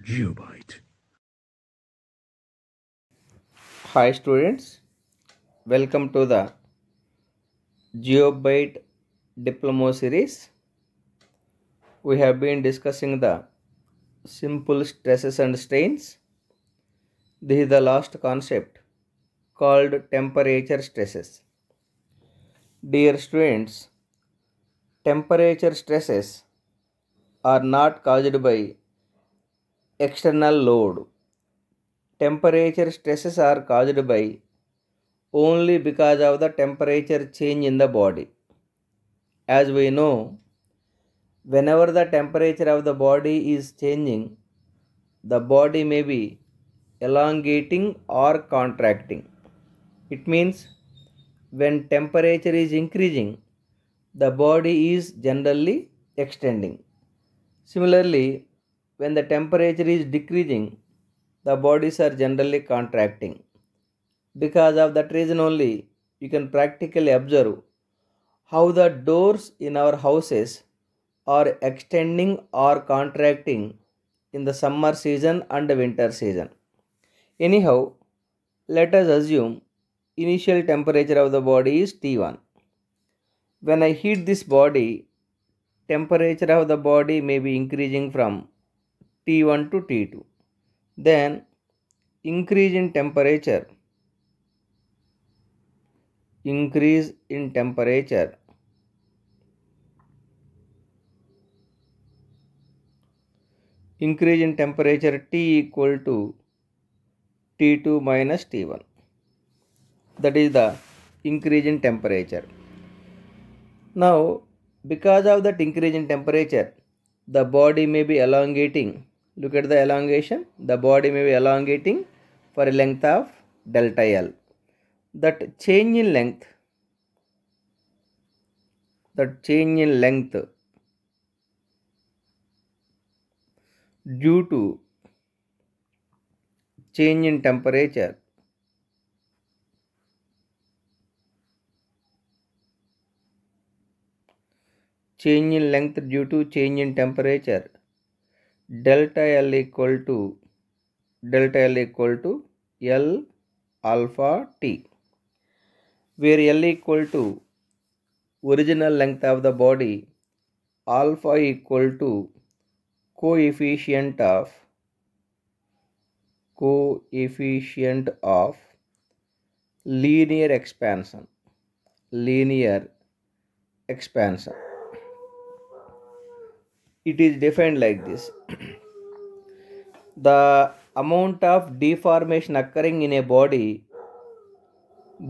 Geobyte. Hi students, welcome to the Geobyte Diploma series. We have been discussing the simple stresses and strains. This is the last concept called temperature stresses. Dear students, temperature stresses are not caused by external load. Temperature stresses are caused by only because of the temperature change in the body. As we know, whenever the temperature of the body is changing, the body may be elongating or contracting. It means when temperature is increasing, the body is generally extending. Similarly, when the temperature is decreasing, the bodies are generally contracting. Because of that reason only, you can practically observe how the doors in our houses are extending or contracting in the summer season and winter season. Anyhow, let us assume initial temperature of the body is T1. When I heat this body, temperature of the body may be increasing from T1 to T2. Then increase in temperature, increase in temperature, increase in temperature T equal to T2 minus T1. That is the increase in temperature. Now, because of that increase in temperature, the body may be elongating. Look at the elongation. The body may be elongating for a length of delta L. That change in length, that change in length due to change in temperature, change in length due to change in temperature, delta L equal to L alpha T, where L equal to original length of the body, alpha equal to coefficient of linear expansion, linear expansion. It is defined like this: the amount of deformation occurring in a body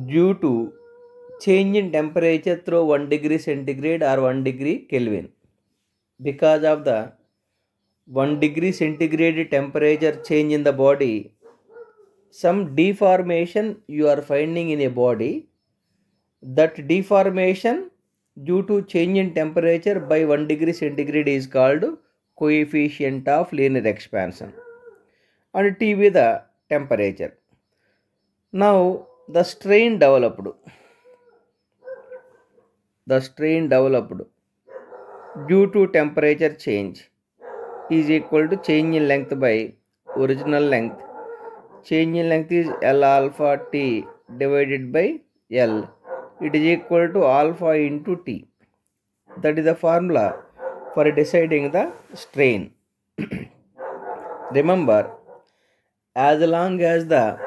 due to change in temperature through 1 degree centigrade or 1 degree Kelvin. Because of the 1 degree centigrade temperature change in the body, some deformation you are finding in a body, that deformation due to change in temperature by 1 degree centigrade is called coefficient of linear expansion, and T be the temperature. Now the strain developed due to temperature change is equal to change in length by original length. Change in length is L alpha T divided by L. It is equal to alpha into T. That is the formula for deciding the strain. Remember, as long as the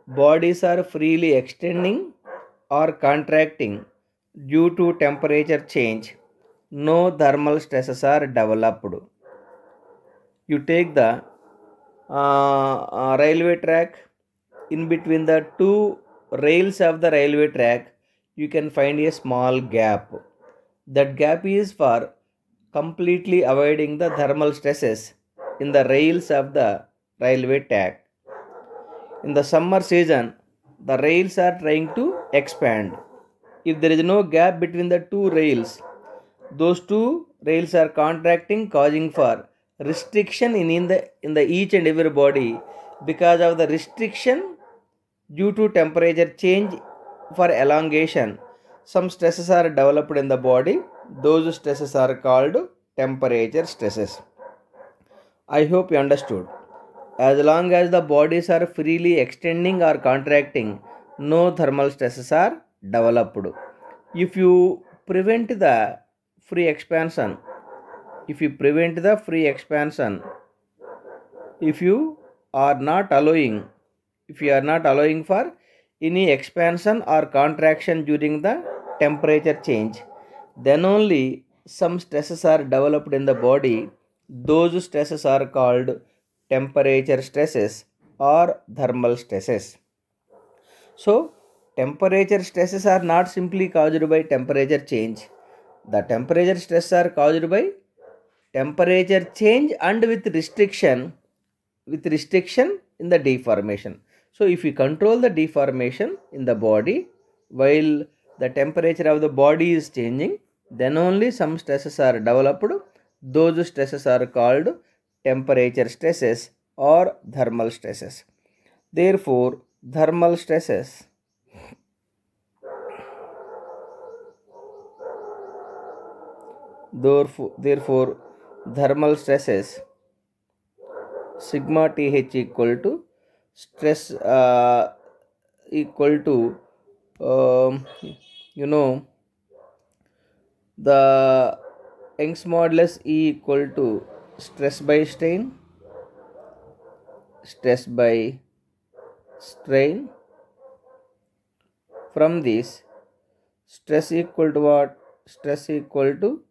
bodies are freely extending or contracting due to temperature change, no thermal stresses are developed. You take the railway track. In between the two rails of the railway track, you can find a small gap. That gap is for completely avoiding the thermal stresses in the rails of the railway track. In the summer season, the rails are trying to expand. If there is no gap between the two rails, those two rails are contracting, causing for restriction in the each and every body. Because of the restriction due to temperature change for elongation, some stresses are developed in the body. Those stresses are called temperature stresses. I hope you understood. As long as the bodies are freely extending or contracting, no thermal stresses are developed. If you prevent the free expansion, if you prevent the free expansion, if you are not allowing, if you are not allowing for any expansion or contraction during the temperature change, then only some stresses are developed in the body. Those stresses are called temperature stresses or thermal stresses. So temperature stresses are not simply caused by temperature change. The temperature stresses are caused by temperature change and with restriction in the deformation. So if you control the deformation in the body while the temperature of the body is changing, then only some stresses are developed. Those stresses are called temperature stresses or thermal stresses. Therefore thermal stresses therefore thermal stresses sigma th equal to stress equal to um, you know the Young's modulus E equal to stress by strain. From this, stress equal to what? Stress equal to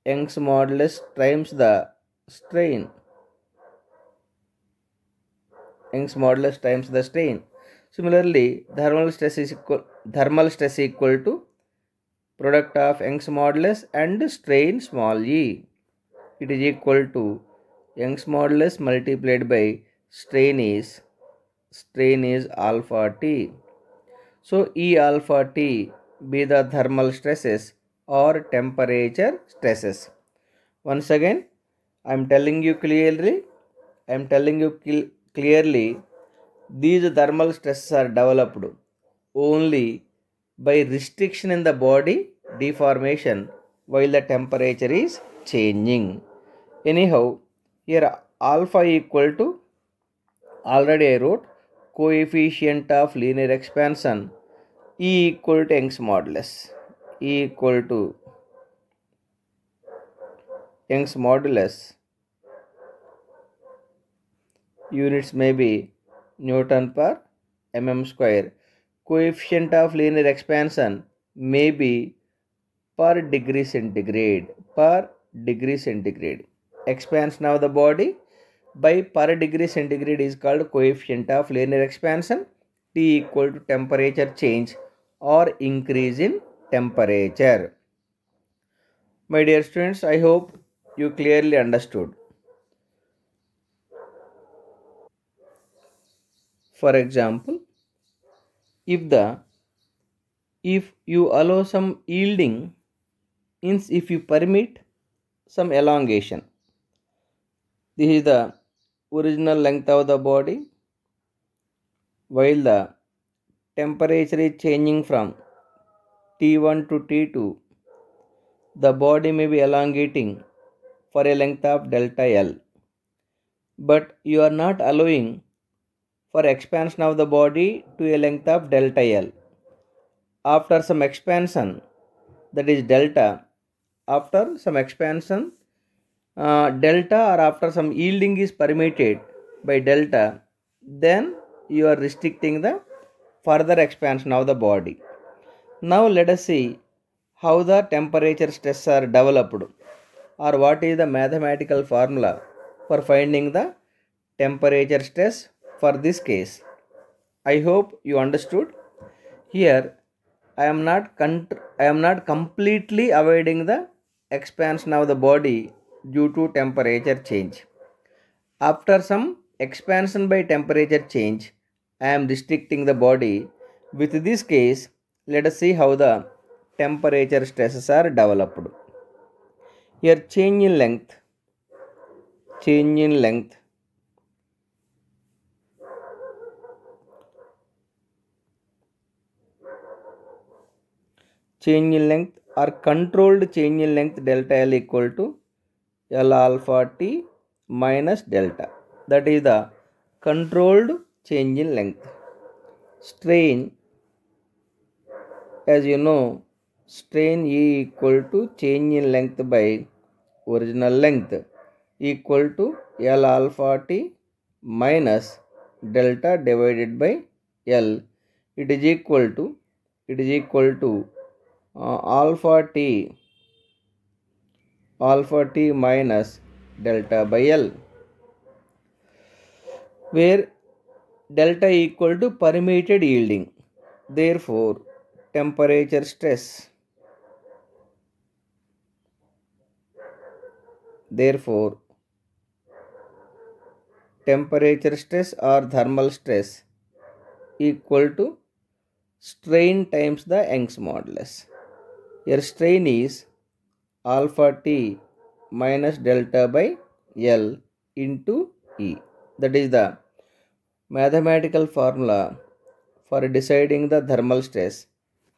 Young's modulus times the strain. Young's modulus times the strain. Similarly, thermal stress equal to product of Young's modulus and strain small e. It is equal to Young's modulus multiplied by strain is alpha t. So E alpha t be the thermal stresses or temperature stresses. Once again, I am telling you clearly, these thermal stresses are developed only by restriction in the body deformation while the temperature is changing. Anyhow, here alpha equal to, already I wrote, coefficient of linear expansion E equal to Young's modulus. E equal to Young's modulus. Units may be Newton per mm square. Coefficient of linear expansion may be per degree centigrade. Per degree centigrade. Expansion of the body by per degree centigrade is called coefficient of linear expansion. T equal to temperature change or increase in temperature. My dear students, I hope you clearly understood. For example, if you allow some yielding, means if you permit some elongation, this is the original length of the body, while the temperature is changing from T1 to T2, the body may be elongating for a length of delta L, but you are not allowing for expansion of the body to a length of delta L. After some expansion, that is delta, after some expansion delta, or after some yielding is permitted by delta, then you are restricting the further expansion of the body. Now let us see how the temperature stress are developed, or what is the mathematical formula for finding the temperature stress for this case. I hope you understood. Here I am not completely avoiding the expansion of the body due to temperature change. After some expansion by temperature change, I am restricting the body. With this case, let us see how the temperature stresses are developed. Here change in length change in length or controlled change in length delta L equal to L alpha t minus delta. That is the controlled change in length. Strain, as you know, strain E equal to change in length by original length equal to L alpha T minus delta divided by L. It is equal to alpha T minus delta by L, where delta equal to permitted yielding. Therefore, temperature stress or thermal stress equal to strain times the Young's modulus. Here strain is alpha T minus delta by L into E. That is the mathematical formula for deciding the thermal stress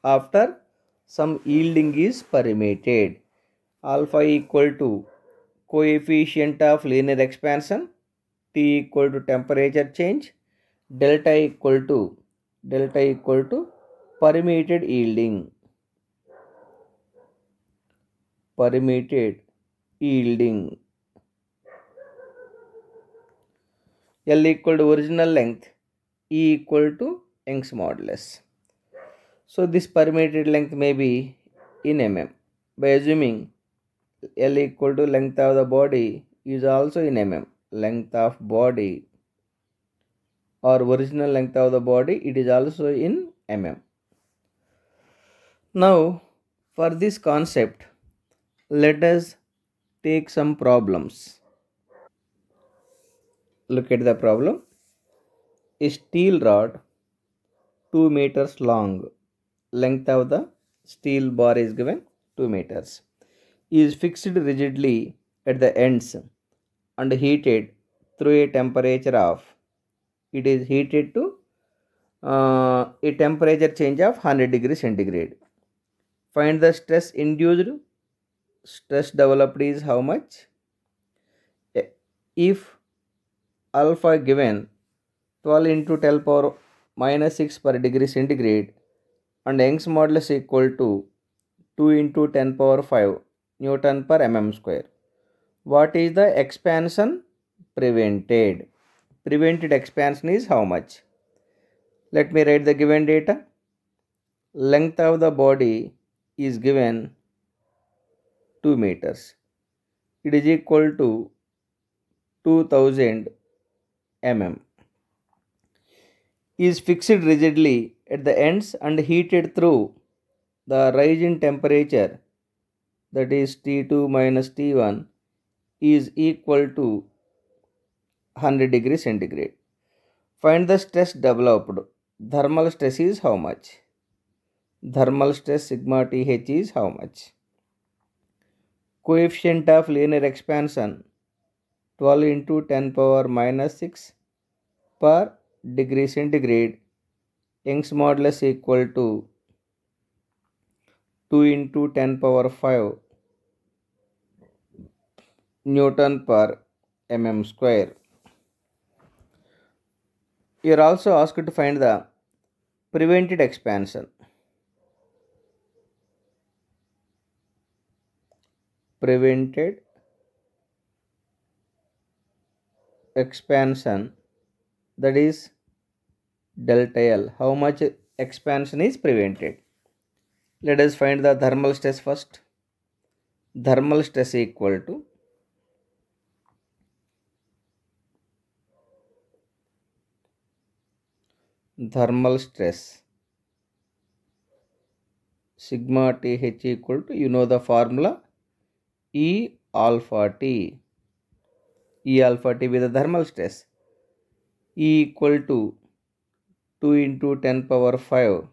after some yielding is permitted. Alpha equal to coefficient of linear expansion, T equal to temperature change, delta equal to permitted yielding. L equal to original length, E equal to Young's modulus. So this permitted length may be in mm. By assuming L equal to length of the body is also in mm. Length of body or original length of the body, it is also in mm. Now for this concept, let us take some problems. Look at the problem. A steel rod 2 meters long, length of the steel bar is given 2 meters, is fixed rigidly at the ends and heated through a temperature of, it is heated to a temperature change of 100 degrees centigrade. Find the stress induced. Stress developed is how much? If alpha given 12 into 10 power minus 6 per degree centigrade and Young's modulus equal to 2 into 10 power 5 Newton per mm square. What is the expansion prevented? Prevented expansion is how much? Let me write the given data. Length of the body is given 2 meters. It is equal to 2000 mm. Is fixed rigidly at the ends and heated through the rise in temperature, that is T2 minus T1, is equal to 100 degrees centigrade. Find the stress developed. Thermal stress is how much? Thermal stress sigma Th is how much? Coefficient of linear expansion 12 into 10 power minus 6 per degree centigrade. Young's modulus equal to 2 into 10 power 5 Newton per mm square. You are also asked to find the prevented expansion. Prevented expansion, that is delta L. How much expansion is prevented? Let us find the thermal stress first. Thermal stress equal to thermal stress sigma Th equal to, you know the formula, E alpha T. E alpha T with the thermal stress. E equal to 2 into 10 power 5.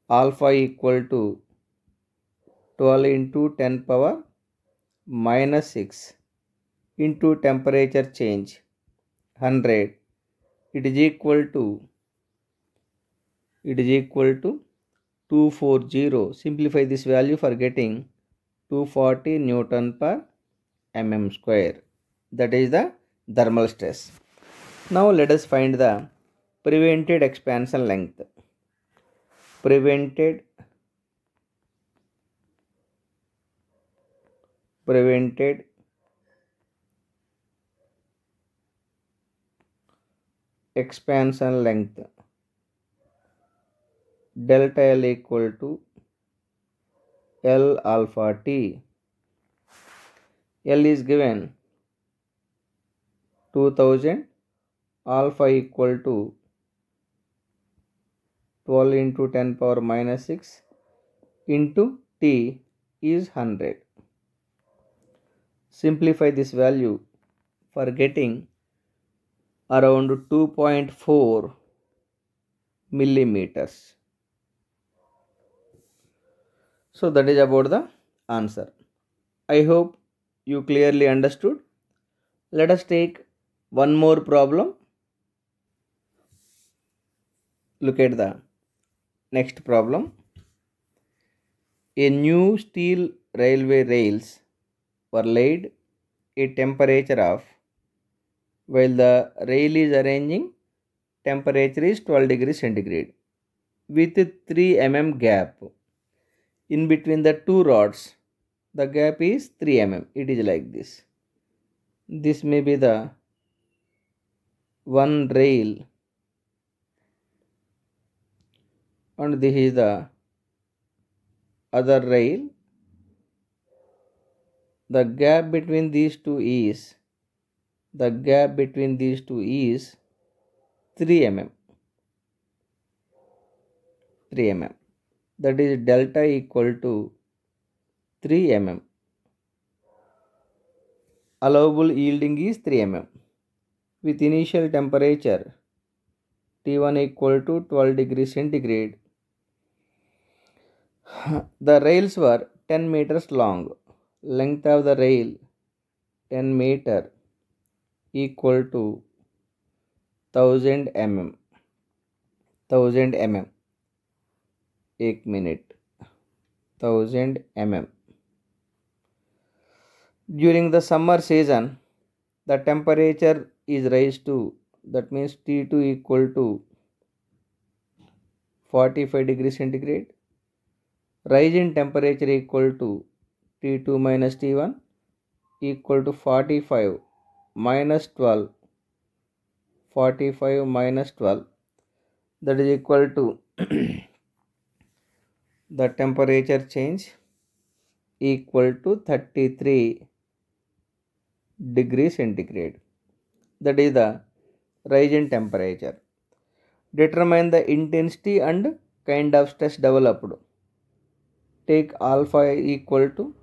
Alpha equal to 12 into 10 power minus 6 into temperature change 100. It is equal to 240. Simplify this value for getting 240 Newton per mm square. that is the thermal stress. Now let us find the prevented expansion length. Prevented expansion length, delta L equal to L alpha T. L is given 2000, alpha equal to 12 into 10 power minus 6 into T is 100. Simplify this value for getting around 2.4 millimeters. So that is about the answer. I hope you clearly understood. Let us take one more problem. Look at the next problem. A new steel railway rails were laid a temperature of, while the rail is arranging, temperature is 12 degrees centigrade with 3 mm gap in between the two rods. The gap is 3 mm. It is like this. This may be the one rail and this is the other rail. The gap between these two is 3 mm. That is delta equal to 3 mm. Allowable yielding is 3 mm. With initial temperature T1 equal to 12 degrees centigrade. The rails were 10 meters long. Length of the rail 10 meter equal to 1000 mm. 1000 mm. 1 minute. 1000 mm. During the summer season, the temperature is raised to, that means T2 equal to 45 degrees centigrade. Rise in temperature equal to T2 minus T1 equal to 45 minus 12. 45 minus 12, that is equal to the temperature change equal to 33 degrees centigrade. That is the rise in temperature. Determine the intensity and kind of stress developed. Take alpha equal to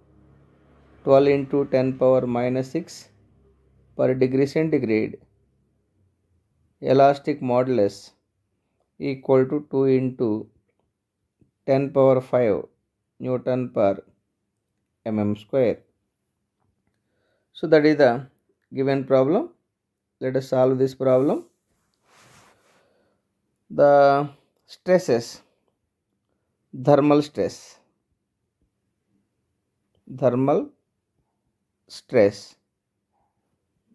12 into 10 power minus 6 per degree centigrade. Elastic modulus equal to 2 into 10 power 5 Newton per mm square. So that is the given problem. Let us solve this problem. The stresses, thermal stress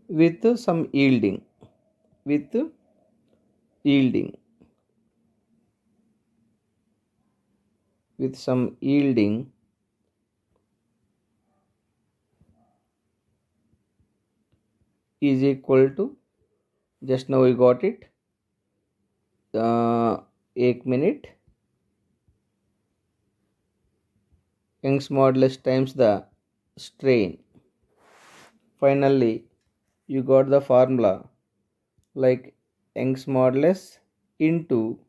with some yielding, is equal to, just now we got it, 1 minute Young's modulus times the strain. Finally, you got the formula like Young's modulus into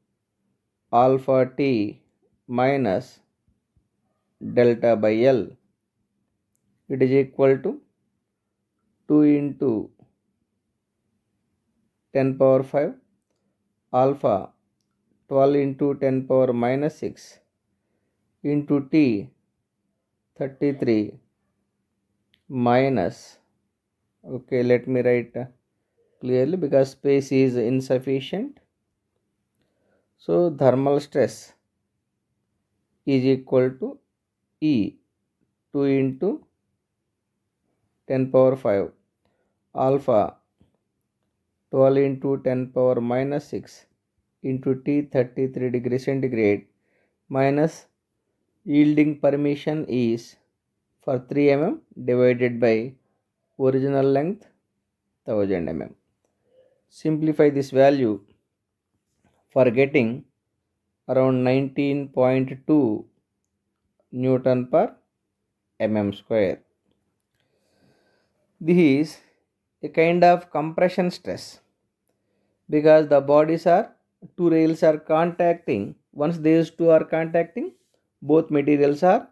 alpha T minus delta by L. It is equal to 2 into 10 power 5 alpha 12 into 10 power minus 6 into T 33 minus, okay, let me write clearly because space is insufficient. So thermal stress is equal to E 2 into 10 power 5 alpha 12 into 10 power minus 6 into T 33 degree centigrade minus yielding permission is for 3 mm divided by original length 1000 mm. Simplify this value for getting around 19.2 Newton per mm square. This is a kind of compression stress because the bodies are two rails are contacting. Once these two are contacting, both materials are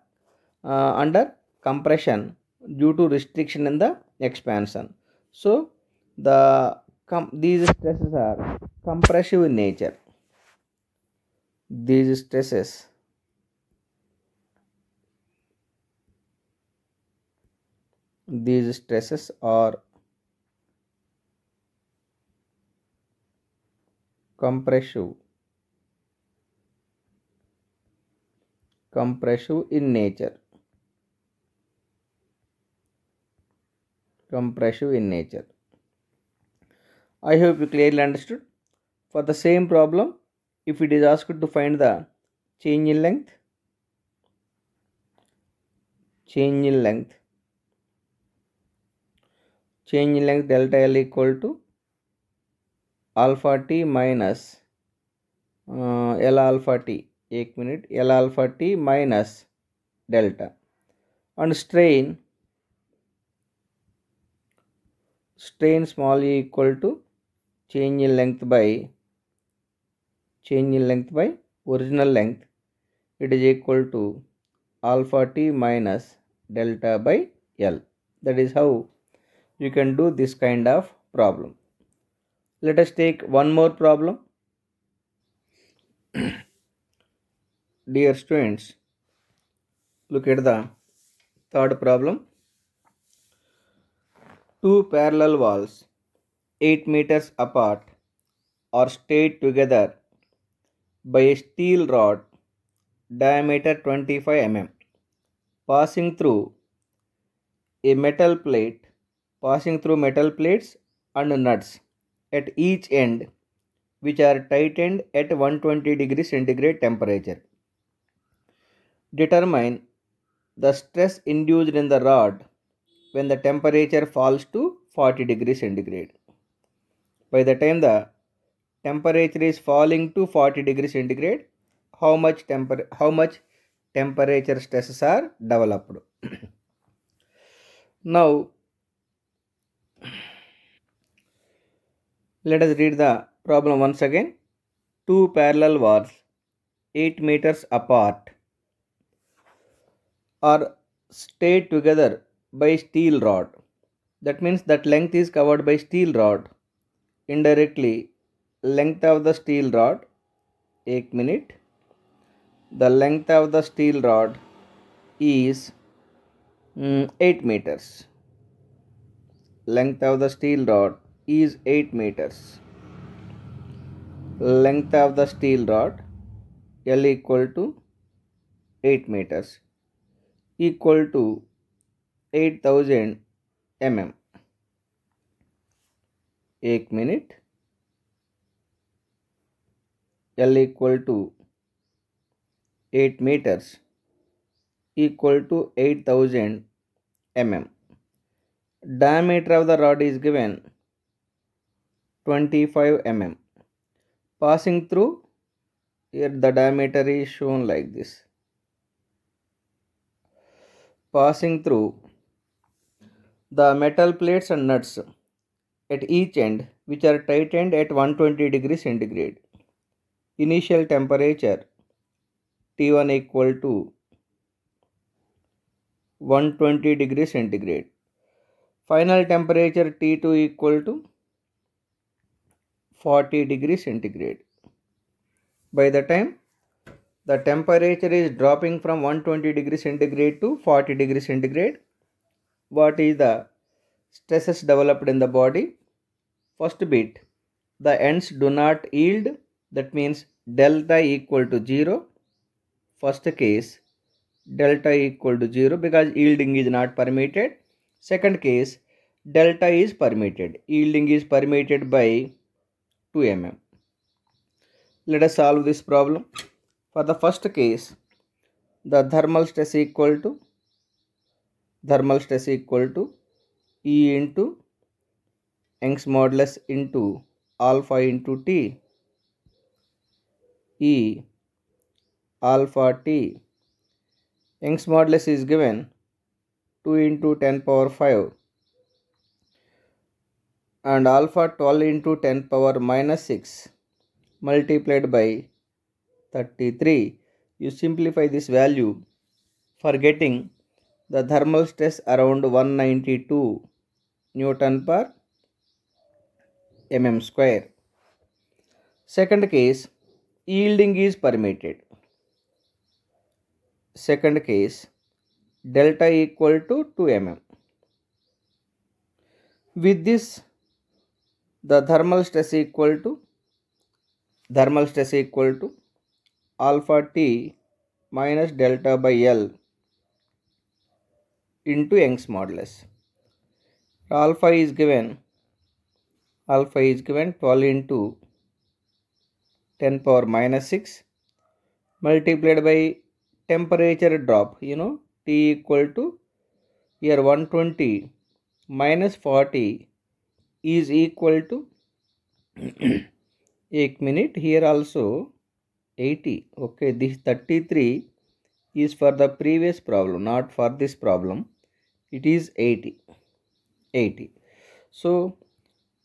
under compression due to restriction in the expansion. So these stresses are compressive in nature. These stresses are compressive in nature. I hope you clearly understood. For the same problem, if it is asked to find the change in length, delta L equal to alpha t minus L alpha t, L alpha t minus delta, and strain small e equal to change in length by original length. It is equal to alpha t minus delta by L. That is how you can do this kind of problem. Let us take one more problem. Dear students, look at the third problem. Two parallel walls 8 meters apart are stayed together by a steel rod diameter 25 mm passing through metal plates and nuts at each end, which are tightened at 120 degrees centigrade temperature. Determine the stress induced in the rod when the temperature falls to 40 degrees centigrade. By the time the temperature is falling to 40 degrees centigrade, how much temperature stresses are developed. Now let us read the problem once again. Two parallel walls 8 meters apart are stayed together by steel rod. That means that length is covered by steel rod. Indirectly, length of the steel rod, 1 minute. The length of the steel rod is 8 meters. Length of the steel rod is 8 meters. Length of the steel rod L equal to 8 meters equal to 8000 mm. 1 minute. L equal to 8 meters equal to 8000 mm. Diameter of the rod is given 25 mm. Passing through, here the diameter is shown like this. Passing through the metal plates and nuts at each end, which are tightened at 120 degrees centigrade. Initial temperature T1 equal to 120 degrees centigrade. Final temperature T2 equal to 40 degrees centigrade. By the time the temperature is dropping from 120 degrees centigrade to 40 degrees centigrade, what is the stresses developed in the body? First bit, the ends do not yield. That means delta equal to 0. First case, delta equal to 0 because yielding is not permitted. Second case, delta is permitted. Yielding is permitted by 2 mm. Let us solve this problem. For the first case, the thermal stress equal to E into Young's modulus into alpha into T, E alpha T. Young's modulus is given 2 into 10 power 5 and alpha 12 into 10 power minus 6 multiplied by 33. You simplify this value for getting the thermal stress around 192 Newton per mm square. Second case, yielding is permitted. Second case, delta equal to 2 mm. With this, the thermal stress equal to alpha T minus delta by L into Young's modulus. Alpha is given 12 into 10 power minus 6 multiplied by temperature drop. T equal to here 120 minus 40 is equal to 1 minute. Here also 80. Okay, this 33 is for the previous problem, not for this problem. It is 80. So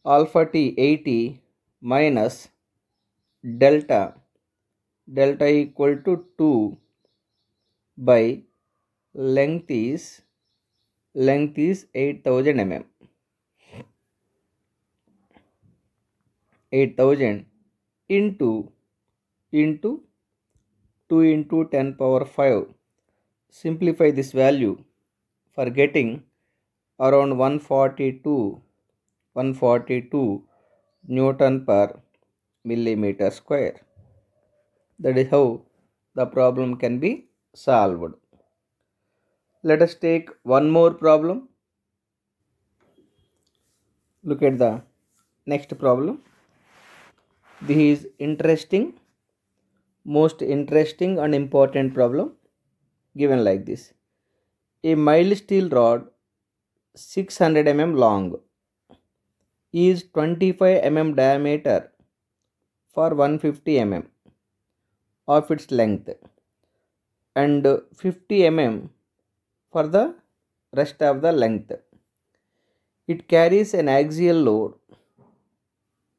alpha T 80 minus delta equal to 2 by length is 8000 mm. 8000 into 2 into 10 power 5. Simplify this value for getting around 142 Newton per millimeter square. That is how the problem can be solved. Let us take one more problem. Look at the next problem. This is interesting, most interesting and important problem given like this. A mild steel rod 600 mm long is 25 mm diameter for 150 mm of its length and 50 mm for the rest of the length. It carries an axial load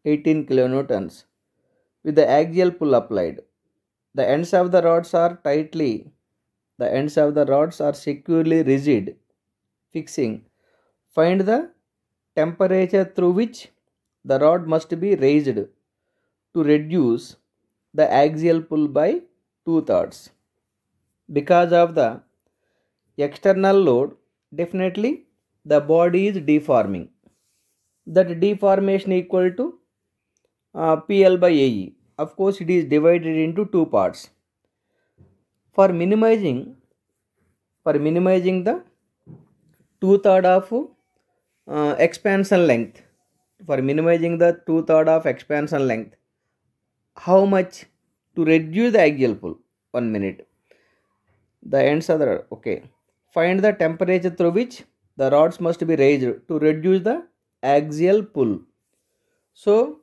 18 kilonewtons with the axial pull applied. The ends of the rods are securely rigid, fixing. Find the temperature through which the rod must be raised to reduce the axial pull by 2/3. Because of the external load, definitely the body is deforming. That deformation equal to PL by AE. Of course, it is divided into two parts. For minimizing the 2/3 of expansion length. For minimizing the 2/3 of expansion length, how much to reduce the axial pull? 1 minute. The ends are the okay. Find the temperature through which the rods must be raised to reduce the axial pull. So,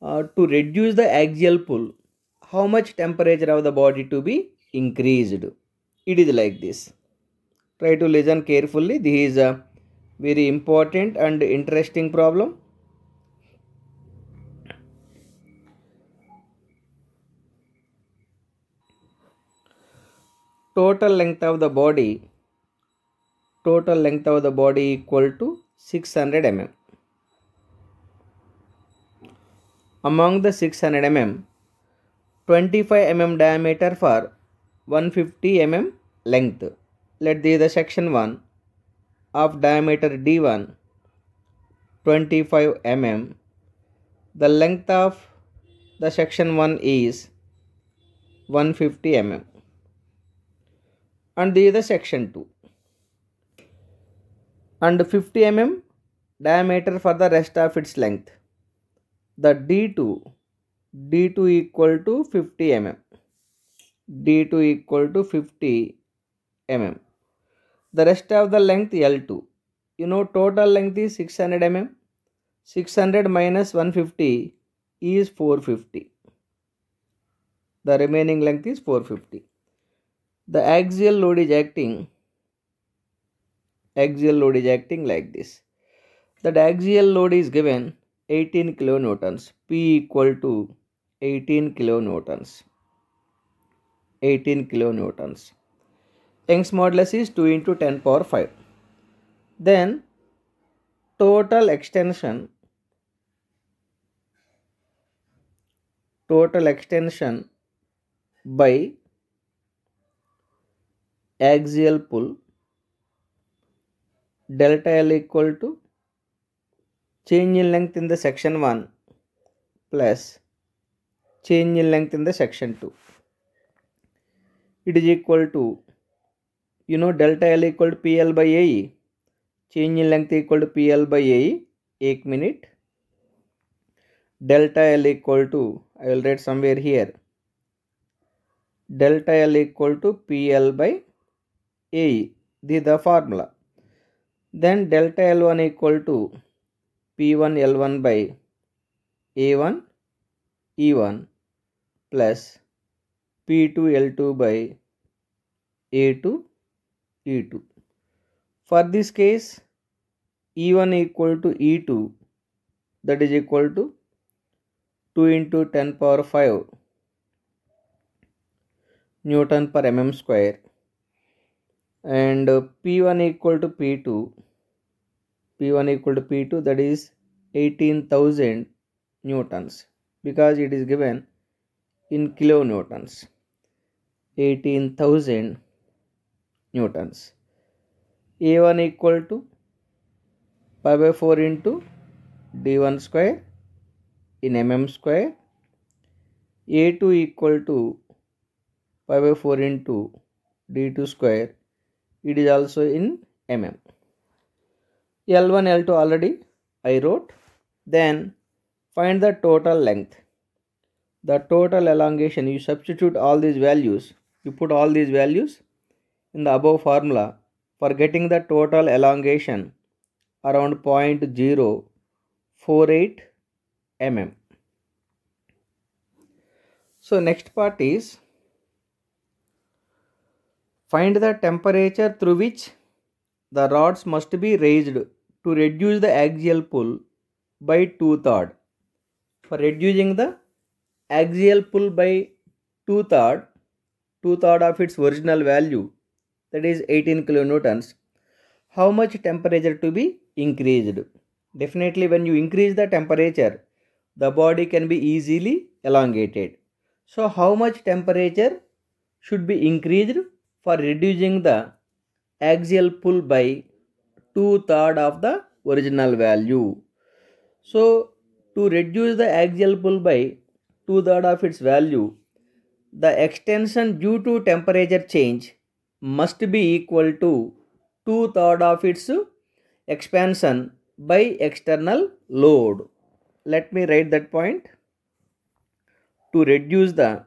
to reduce the axial pull, how much temperature of the body to be increased? It is like this. Try to listen carefully. This is a very important and interesting problem. Total length of the body equal to 600 mm. Among the 600 mm, 25 mm diameter for 150 mm length. Let the section 1 of diameter D1 25 mm. The length of the section 1 is 150 mm. And this is the section 2. And 50 mm diameter for the rest of its length. The d2 equal to 50 mm. d2 equal to 50 mm. The rest of the length L2. Total length is 600 mm. 600 minus 150 is 450. The remaining length is 450. The axial load is acting like this. That axial load is given 18 kilonewtons. P equal to 18 kilonewtons. 18 kilonewtons. Young's modulus is 2 into 10 power 5. Then total extension by axial pull delta L equal to change in length in the section 1 plus change in length in the section 2. It is equal to, delta L equal to PL by AE. Change in length equal to PL by AE. 1 minute. Delta L equal to, I will write somewhere here. Delta L equal to PL by AE. This is the formula. Then delta L1 equal to P1 L1 by A1 E1 plus P2 L2 by A2 E2. For this case, E1 equal to E2, that is equal to 2 into 10 power 5 Newton per mm square, and P1 equal to P2, that is 18,000 newtons, because it is given in kilonewtons. 18,000 newtons. A1 equal to pi by 4 into d1 square in mm square. A2 equal to pi by 4 into d2 square. It is also in mm. L1, L2 already I wrote. Then find the total length. The total elongation, you substitute all these values. You put all these values in the above formula for getting the total elongation around 0.048 mm. So next part is find the temperature through which the rods must be raised to reduce the axial pull by 2/3. For reducing the axial pull by 2/3 of its original value, that is 18 kilonewtons, how much temperature to be increased? Definitely when you increase the temperature, the body can be easily elongated. So how much temperature should be increased for reducing the axial pull by 2/3 of the original value? So to reduce the axial pull by 2/3 of its value, the extension due to temperature change must be equal to 2/3 of its expansion by external load. Let me write that point. To reduce the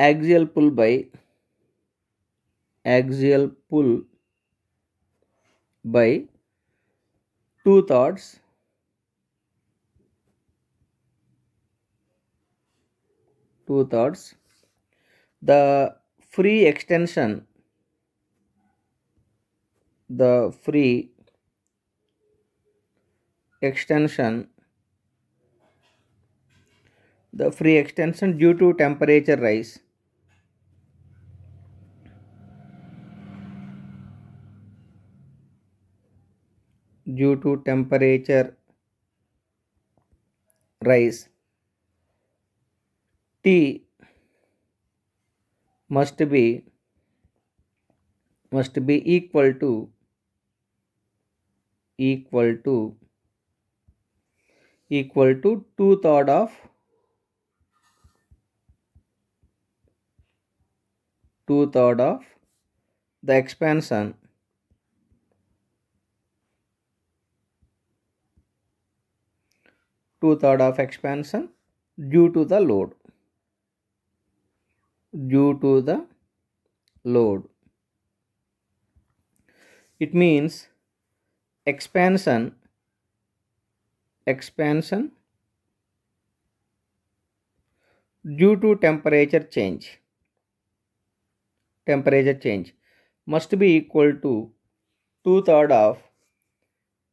axial pull by 2/3, the free extension due to temperature rise T must be equal to equal to 2/3 of 2/3 of the expansion due to the load. It means expansion due to temperature change must be equal to 2/3 of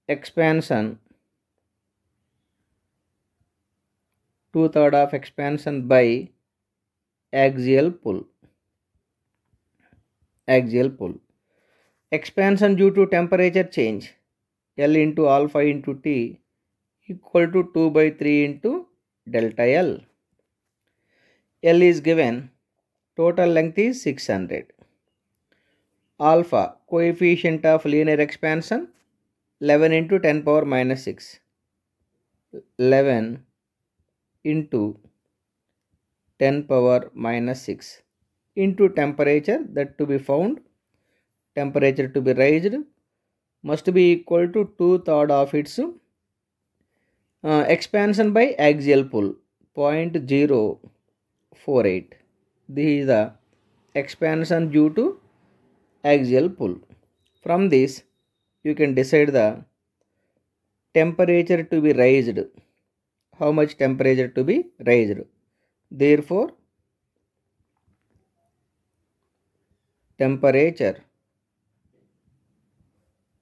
expansion by axial pull. Expansion due to temperature change, L into alpha into T equal to 2/3 into delta L. L is given, total length is 600. Alpha, coefficient of linear expansion, 11 into 10 power minus 6. 11 into 10 power minus 6 into temperature that to be found, temperature to be raised must be equal to 2/3 of its expansion by axial pull, 0.048. This is the expansion due to axial pull. From this, you can decide the temperature to be raised. How much temperature to be raised? Therefore, temperature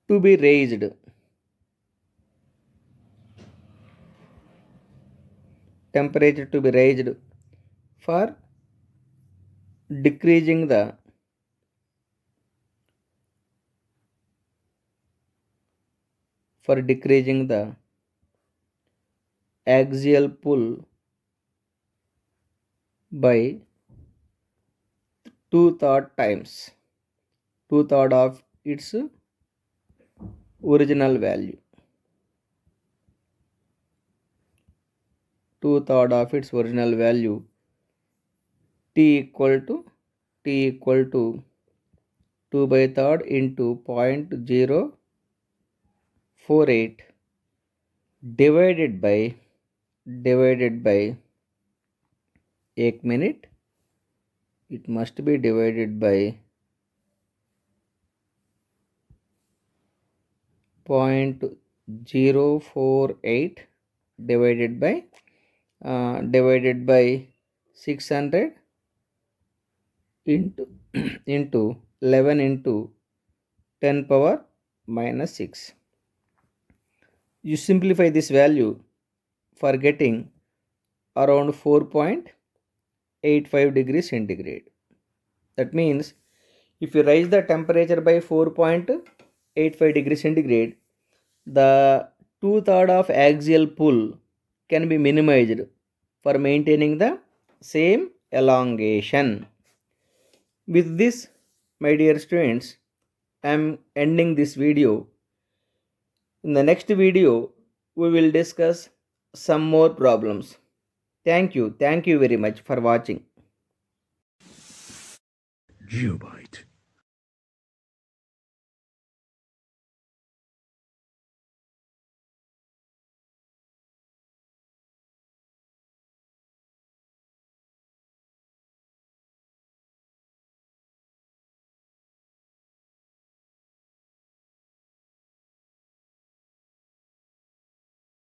to be raised for decreasing the axial pull by 2/3 times, 2/3 of its original value. 2/3 of its original value, T equal to 2/3 into 0.048 divided by 1 minute. It must be divided by 0.048 divided by 600 into 11 into 10 power minus 6. You simplify this value for getting around 4.85 degrees centigrade. That means if you raise the temperature by 4.85 degrees centigrade, the 2/3 of axial pull can be minimized for maintaining the same elongation. With this, my dear students, I am ending this video. In the next video, we will discuss some more problems. Thank you very much for watching. Geobyte.